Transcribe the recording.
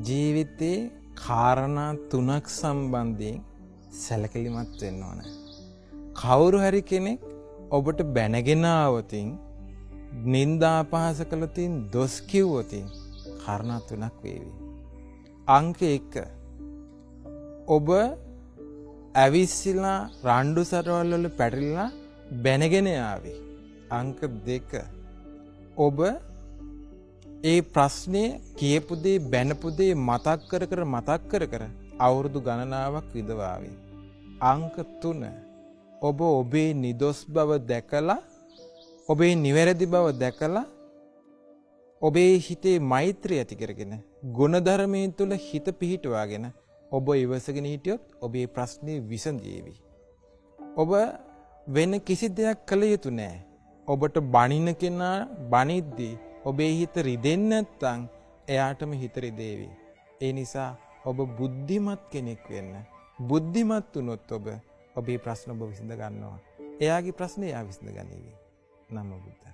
ජීවිතේ කාරණා 3ක් සම්බන්ධයෙන් සැලකිලිමත් වෙන්න ඕන. කවුරු හරි කෙනෙක් ඔබට බැනගෙන ආවොතින් නින්දා අපහාස කළොතින් දොස් කිව්වොතින් කාරණා 3ක් වේවි. අංක 1 ඔබ ඇවිස්සලා රණ්ඩු සරවල් වල පැටලිලා බැනගෙන ආවේ. අංක 2 ඔබ ඒ ප්‍රශ්නේ කියපු දේ බැනපු දේ මතක් කර අවුරුදු ගණනාවක් විඳවාවේ. අංක 3 ඔබ ඔබේ නිදොස් බව දැකලා ඔබේ නිවැරදි බව දැකලා ඔබේ හිතේ මෛත්‍රිය ඇති කරගෙන ගුණධර්මයෙන් තුල හිත පිහිටුවාගෙන ඔබ ඉවසගෙන හිටියොත් ඔබේ ප්‍රශ්නේ විසඳේවි. ඔබ වෙන කිසි දෙයක් කළ යුතු නැහැ. ඔබට බනින කෙනා බනිද්දී ඔබේ හිත රිදෙන්නේ නැත්නම් එයාටම හිත රිදේවි. ඒ නිසා ඔබ බුද්ධිමත් කෙනෙක් වෙන්න. බුද්ධිමත් වුණොත් ඔබ ඔබේ ප්‍රශ්න ඔබ විසඳ ගන්නවා. එයාගේ ප්‍රශ්නේ එයා විසඳ ගනීවි. නමෝ බුද්ධාය.